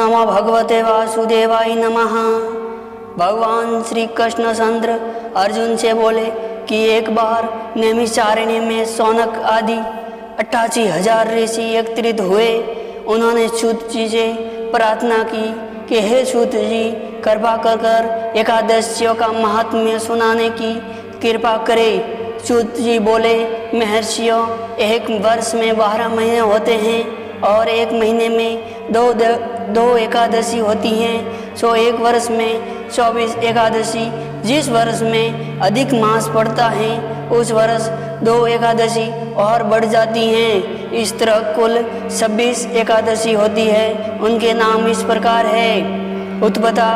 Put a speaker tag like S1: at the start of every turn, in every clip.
S1: नमो भगवते वासुदेवाय नमः। भगवान श्री कृष्ण चंद्र अर्जुन से बोले कि एक बार नैमिषारण्य में शौनक आदि 88,000 ऋषि एकत्रित हुए। उन्होंने सूत जी से प्रार्थना की कि हे सूत जी, कृपा कर एकादशियों का महात्म्य सुनाने की कृपा करें। सूत जी बोले, महर्षियों, एक वर्ष में 12 महीने होते हैं और एक महीने में दो एकादशी होती हैं। सो एक वर्ष में 24 एकादशी। जिस वर्ष में अधिक मास पड़ता है उस वर्ष 2 एकादशी और बढ़ जाती हैं। इस तरह कुल 26 एकादशी होती है। उनके नाम इस प्रकार है: उत्पत्ता,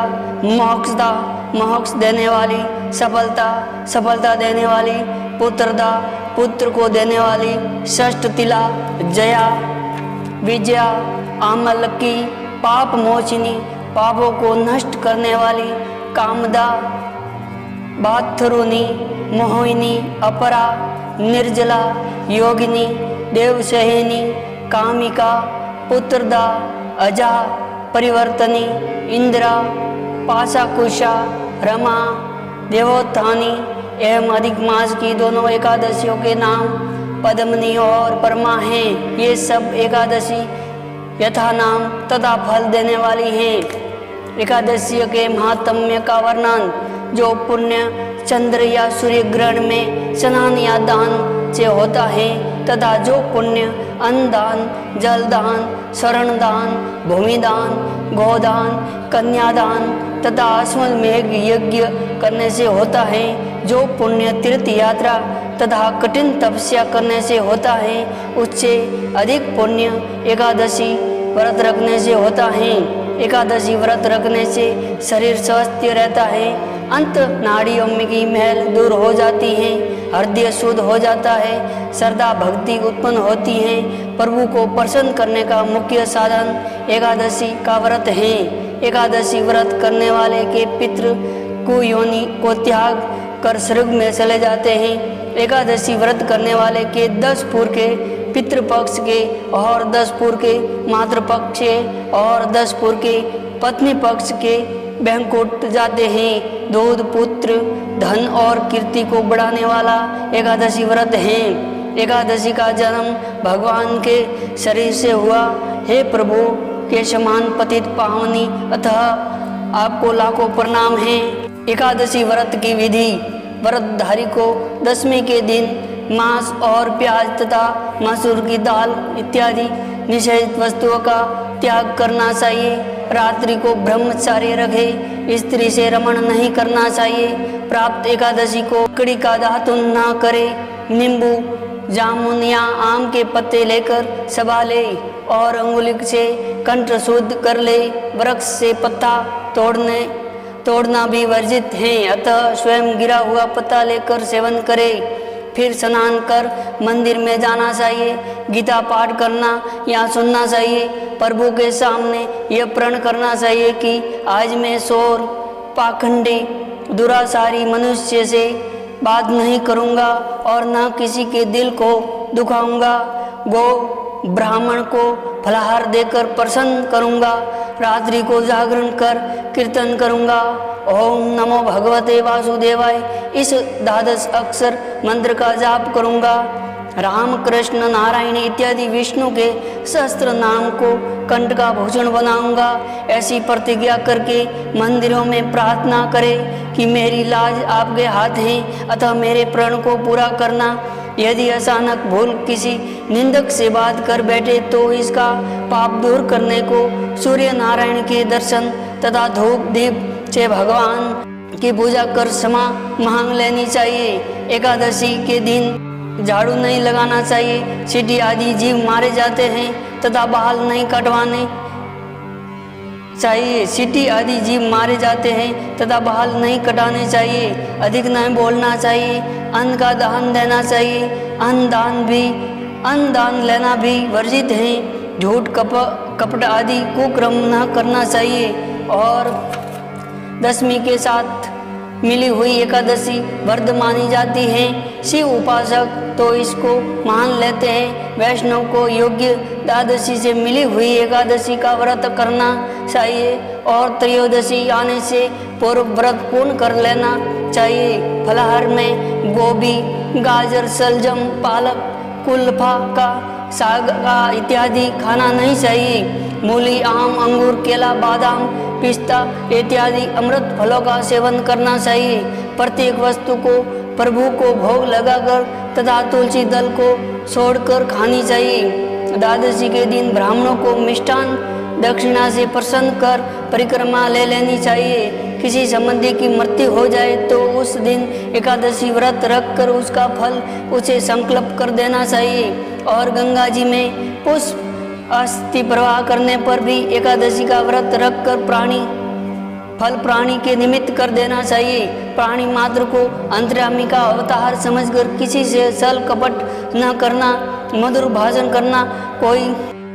S1: मोक्षदा, मोक्ष देने वाली; सफलता, सफलता देने वाली; पुत्रदा, पुत्र को देने वाली; षष्ठतिला, जया, विजया, आमलकी, पाप मोचिनी, पापों को नष्ट करने वाली; कामदा, बाथरुनी, मोहिनी, अपरा, निर्जला, योगिनी, देवसहिनी, कामिका, पुत्रदा, अजा, परिवर्तनी, इंदिरा, पाशाकुशा, रमा, देवोत्थानी एवं अधिक मास की दोनों एकादशियों के नाम पद्मनी और परमा हैं। ये सब एकादशी यथा नाम तथा फल देने वाली हैं। एकादशी के महात्म्य का वर्णन: जो पुण्य चंद्र या सूर्य ग्रहण में स्नान या दान से होता है तथा जो पुण्य अन्नदान, जलदान, शरणदान, भूमिदान, गोदान, कन्यादान तथा अश्वमेध यज्ञ करने से होता है, जो पुण्य तीर्थ यात्रा तथा कठिन तपस्या करने से होता है, उससे अधिक पुण्य एकादशी व्रत रखने से होता है। एकादशी व्रत रखने से शरीर स्वस्थ रहता है, अंत नाड़ियों की मैल दूर हो जाती है, हृदय शुद्ध हो जाता है, श्रद्धा भक्ति उत्पन्न होती है। प्रभु को प्रसन्न करने का मुख्य साधन एकादशी का व्रत है। एकादशी व्रत करने वाले के पितृ कुयोनि को त्याग कर स्वर्ग में चले जाते हैं। एकादशी व्रत करने वाले के 10 पूर्व के पितृपक्ष के और 10 पूर्व के मातृपक्ष के और 10 पूर्व के पत्नी पक्ष के बैंकुट जाते हैं। दूध, पुत्र, धन और कीर्ति को बढ़ाने वाला एकादशी व्रत है। एकादशी का जन्म भगवान के शरीर से हुआ। हे प्रभु के समान पतित पावनी, अतः आपको लाखों प्रणाम है। एकादशी व्रत की विधि: व्रतधारी को दशमी के दिन मांस और प्याज तथा मसूर की दाल इत्यादि निषेधित वस्तुओं का त्याग करना चाहिए। रात्रि को ब्रह्मचार्य रखे, स्त्री से रमण नहीं करना चाहिए। प्राप्त एकादशी को कड़ी का दातुन न करे। नींबू, जामुन या आम के पत्ते लेकर सबा ले और अंगुली से कंठ शुद्ध कर ले। वृक्ष से पत्ता तोड़ना भी वर्जित है, अतः स्वयं गिरा हुआ पत्ता लेकर सेवन करे। फिर स्नान कर मंदिर में जाना चाहिए। गीता पाठ करना या सुनना चाहिए। प्रभु के सामने यह प्रण करना चाहिए कि आज मैं शोर, पाखंडी, दुराचारी मनुष्य से बात नहीं करूँगा और न किसी के दिल को दुखाऊंगा। गो ब्राह्मण को फलाहार देकर प्रसन्न करूँगा। रात्रि को जागरण कर कीर्तन करूँगा। ओम नमो भगवते वासुदेवाय इस 12 अक्षर मंत्र का जाप करूँगा। राम, कृष्ण, नारायण इत्यादि विष्णु के सहस्त्र नाम को कंठ का भूषण बनाऊंगा। ऐसी प्रतिज्ञा करके मंदिरों में प्रार्थना करे कि मेरी लाज आपके हाथ है, अतः मेरे प्रण को पूरा करना। यदि अचानक भूल किसी निंदक से बात कर बैठे तो इसका पाप दूर करने को सूर्य नारायण के दर्शन तथा धूप दीप से भगवान की पूजा कर क्षमा मांग लेनी चाहिए। एकादशी के दिन झाड़ू नहीं लगाना चाहिए। चींटी आदि जीव मारे जाते हैं तथा बाल नहीं कटवाने चाहिए। चींटी आदि जीव मारे जाते हैं तथा बाल नहीं कटाने चाहिए। अधिक नहीं बोलना चाहिए। अन्न का दान देना चाहिए। अन्न दान लेना भी वर्जित है। झूठ, कपट आदि कुक्रम न करना चाहिए और दशमी के साथ मिली हुई एकादशी व्रत मानी जाती है। शिव उपासक तो इसको मान लेते हैं। वैष्णव को योग्य द्वादशी से मिली हुई एकादशी का व्रत करना चाहिए और त्रयोदशी आने से पूर्व व्रत पूर्ण कर लेना चाहिए। फलाहार में गोभी, गाजर, सलजम, पालक, कुल्फा का साग इत्यादि खाना नहीं चाहिए। मूली, आम, अंगूर, केला, बादाम, पिस्ता इत्यादि अमृत फलों का सेवन करना चाहिए। प्रत्येक वस्तु को प्रभु को भोग लगाकर तथा तुलसी दल को छोड़कर खानी चाहिए। द्वादशी के दिन ब्राह्मणों को मिष्टान दक्षिणा से प्रसन्न कर परिक्रमा ले लेनी चाहिए। किसी संबंधी की मृत्यु हो जाए तो उस दिन एकादशी व्रत रखकर उसका फल उसे संकल्प कर देना चाहिए और गंगा जी में पुष्प अस्थि प्रवाह करने पर भी एकादशी का व्रत रखकर प्राणी के निमित्त कर देना चाहिए। प्राणी मात्र को अंतर्यामी का अवतार समझकर किसी से छल कपट न करना, मधुर भाषण करना, कोई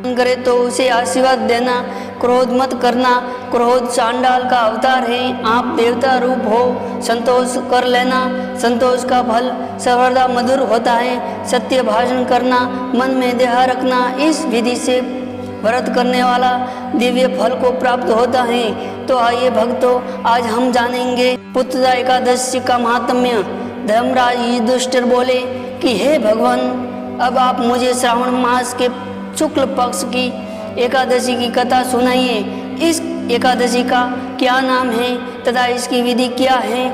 S1: करे तो उसे आशीर्वाद देना, क्रोध मत करना। क्रोध चांडाल का अवतार है। आप देवता रूप हो, संतोष कर लेना। संतोष का फल सर्वदा मधुर होता है। सत्य भाषण करना, मन में दया रखना, इस विधि से व्रत करने वाला दिव्य फल को प्राप्त होता है। तो आइए भक्तों, आज हम जानेंगे पुत्रदा एकादशी का महात्म्य। धर्मराज युधिष्ठिर बोले कि हे भगवान, अब आप मुझे श्रावण मास के शुक्ल पक्ष की एकादशी की कथा सुनाइए। इस एकादशी का क्या नाम है तथा इसकी विधि क्या है?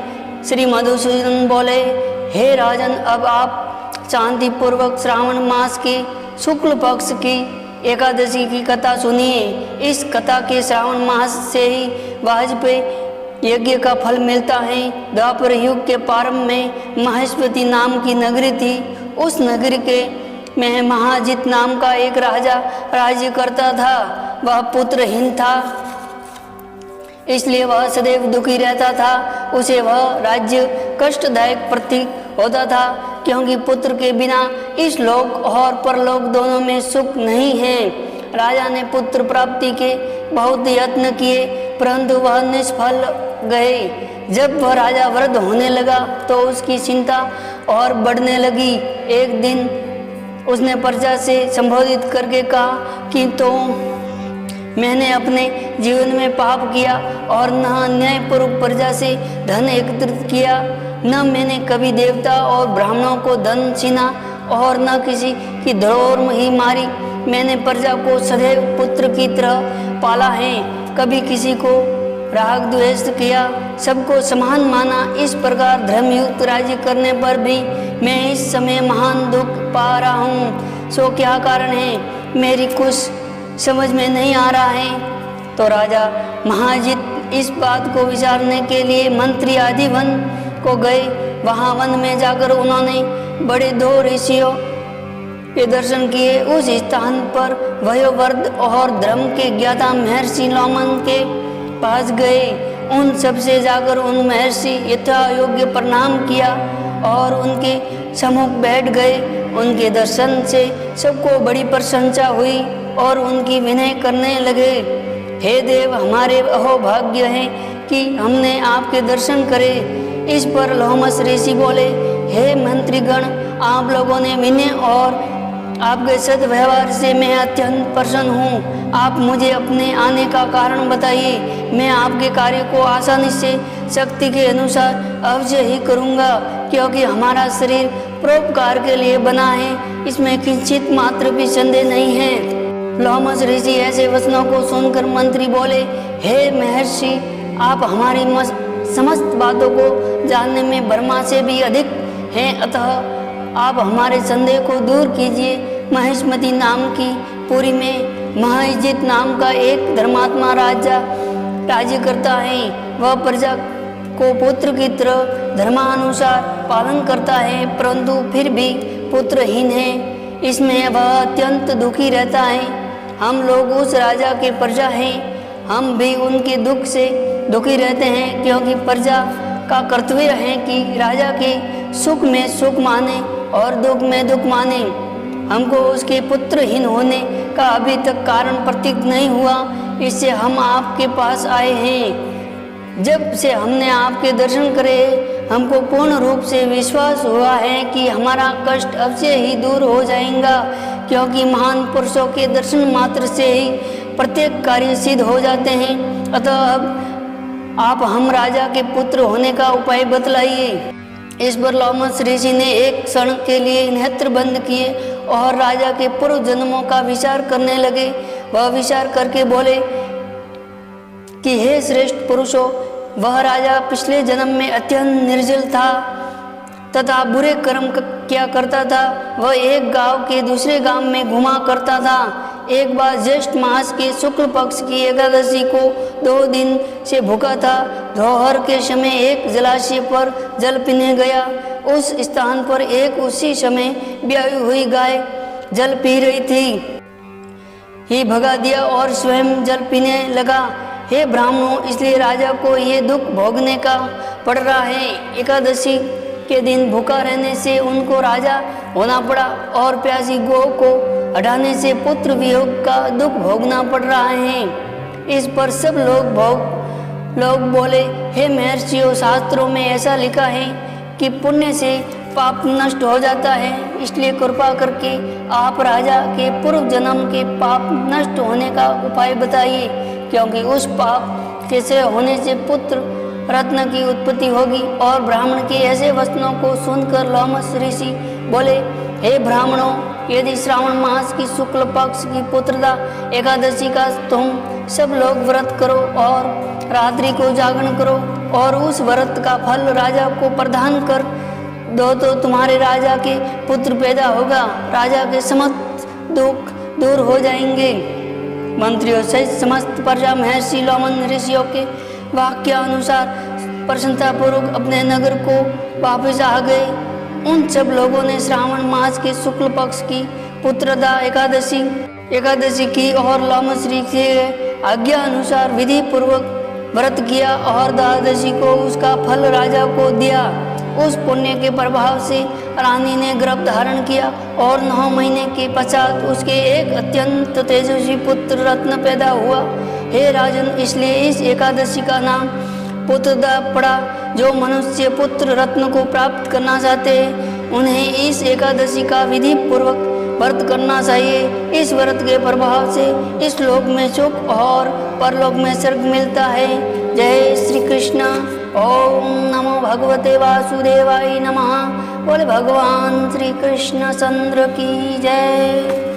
S1: श्री मधुसूदन बोले, हे राजन, अब आप शांति पूर्वक श्रावण मास के शुक्ल पक्ष की एकादशी की कथा सुनिए। इस कथा के श्रावण मास से ही वाजपेयी यज्ञ का फल मिलता है। द्वापर युग के प्रारंभ में महेश्वती नाम की नगरी थी। उस नगरी के में महाजित नाम का एक राजा राज्य करता था। वह पुत्रहीन था, इसलिए वह सदैव दुखी रहता था। उसे वह राज्य कष्टदायक प्रतीत होता था, क्योंकि पुत्र के बिना इस लोक और परलोक दोनों में सुख नहीं है। राजा ने पुत्र प्राप्ति के बहुत यत्न किए, परंतु वह निष्फल गए। जब वह राजा वृद्ध होने लगा तो उसकी चिंता और बढ़ने लगी। एक दिन उसने प्रजा से संबोधित करके कहा कि तो मैंने अपने जीवन में पाप किया और न न्यायपूर्वक प्रजा से धन एकत्रित किया, न मैंने कभी देवता और ब्राह्मणों को धन छीना और न किसी की धरोहर ही मारी। मैंने प्रजा को सदैव पुत्र की तरह पाला है, कभी किसी को राग द्वेष किया, सबको समान माना। इस प्रकार धर्मयुक्त राज्य करने पर भी मैं इस समय महान दुख पा रहा हूँ। सो क्या कारण है, मेरी कुछ समझ में नहीं आ रहा है। तो राजा महाजित इस बात को विचारने के लिए मंत्री आदि वन को गए। वहाँ वन में जाकर उन्होंने बड़े 2 ऋषियों के दर्शन किए। उस स्थान पर वयोवृद्ध और धर्म के ज्ञाता महर्षि लोमन के पास गए। उन सबसे जाकर उन महर्षि यथा योग्य प्रणाम किया और उनके सम्मुख बैठ गए। उनके दर्शन से सबको बड़ी प्रशंसा हुई और उनकी विनय करने लगे। हे देव, हमारे अहोभाग्य है कि हमने आपके दर्शन करे। इस पर लोमस ऋषि बोले, हे मंत्रीगण, आप लोगों ने विनय और आपके सद्व्यवहार से मैं अत्यंत प्रसन्न हूँ। आप मुझे अपने आने का कारण बताइए, मैं आपके कार्य को आसानी से शक्ति के अनुसार अवश्य ही करूँगा, क्योंकि हमारा शरीर परोपकार के लिए बना है, इसमें किंचित मात्र भी संदेह नहीं है। लोमस ऋषि ऐसे वचनों को सुनकर मंत्री बोले, हे महर्षि, आप हमारी समस्त बातों को जानने में ब्रह्मा से भी अधिक हैं, अतः आप हमारे संदेह को दूर कीजिए। महेश्वती नाम की पुरी में महाजित नाम का एक धर्मात्मा राजा राज्य करता है। वह प्रजा को पुत्र की तरह धर्मानुसार पालन करता है, परंतु फिर भी पुत्रहीन है। इसमें वह अत्यंत दुखी रहता है। हम लोग उस राजा के प्रजा हैं, हम भी उनके दुख से दुखी रहते हैं, क्योंकि प्रजा का कर्तव्य है कि राजा के सुख में सुख माने और दुख में दुख माने। हमको उसके पुत्रहीन होने का अभी तक कारण प्रतीत नहीं हुआ, इससे हम आपके पास आए हैं। जब से हमने आपके दर्शन करे हमको पूर्ण रूप से विश्वास हुआ है कि हमारा कष्ट अवश्य ही दूर हो जाएगा, क्योंकि महान पुरुषों के दर्शन मात्र से ही प्रत्येक कार्य सिद्ध हो जाते हैं। अतः अब आप हम राजा के पुत्र होने का उपाय बतलाइए। इस पर लोमस ऋषि ने एक क्षण के लिए नेत्र बंद किए और राजा के पूर्व जन्मों का विचार करने लगे। वह विचार करके बोले कि हे श्रेष्ठ पुरुषों, वह राजा पिछले जन्म में अत्यंत निर्जल था तथा बुरे कर्म किया करता था। वह एक गांव के दूसरे गांव में घुमा करता था। एक बार ज्येष्ठ मास के शुक्ल पक्ष की एकादशी को 2 दिन से भूखा था। दोपहर के समय एक जलाशय पर जल पीने गया। उस स्थान पर एक उसी समय ब्याही हुई गाय जल पी रही थी। ही भगा दिया और स्वयं जल पीने लगा। हे ब्राह्मणों, इसलिए राजा को ये दुख भोगने का पड़ रहा है। एकादशी के दिन भूखा रहने से उनको राजा होना पड़ा और प्यासी गौ को हटाने से पुत्र वियोग का दुख भोगना पड़ रहा है। इस पर सब लोग बोले, हे महर्षियों, शास्त्रों में ऐसा लिखा है कि पुण्य से पाप नष्ट हो जाता है, इसलिए कृपा करके आप राजा के पूर्व जन्म के पाप नष्ट होने का उपाय बताइए, क्योंकि उस पाप के से होने से पुत्र रत्न की उत्पत्ति होगी। और ब्राह्मण के ऐसे वचनों को सुनकर लोमस ऋषि बोले, हे ब्राह्मणों, यदि श्रावण मास की शुक्ल पक्ष की पुत्रदा एकादशी का तुम सब लोग व्रत करो और रात्रि को जागरण करो और उस व्रत का फल राजा को प्रदान कर दो तो तुम्हारे राजा के पुत्र पैदा होगा। राजा के समस्त दुख दूर हो जाएंगे। मंत्रियों सहित समस्त प्रजा महर्षि लोमन ऋषियों के वाक्य अनुसार प्रसन्नतापूर्वक अपने नगर को वापस आ गए। उन सब लोगों ने श्रावण मास के शुक्ल पक्ष की पुत्रदा एकादशी की और लोमस ऋषि के आज्ञा अनुसार विधि पूर्वक व्रत किया और द्वादशी को उसका फल राजा को दिया। उस पुण्य के प्रभाव से रानी ने गर्भ धारण किया और 9 महीने के पश्चात उसके एक अत्यंत तेजस्वी पुत्र रत्न पैदा हुआ। हे राजन, इसलिए इस एकादशी का नाम पुत्रदा पड़ा। जो मनुष्य पुत्र रत्न को प्राप्त करना चाहते हैं उन्हें इस एकादशी का विधि पूर्वक व्रत करना चाहिए। इस व्रत के प्रभाव से इस लोक में सुख और परलोक में स्वर्ग मिलता है। जय श्री कृष्ण। ओम नमो भगवते वासुदेवाय नमः। बोले भगवान श्री कृष्ण चंद्र की जय।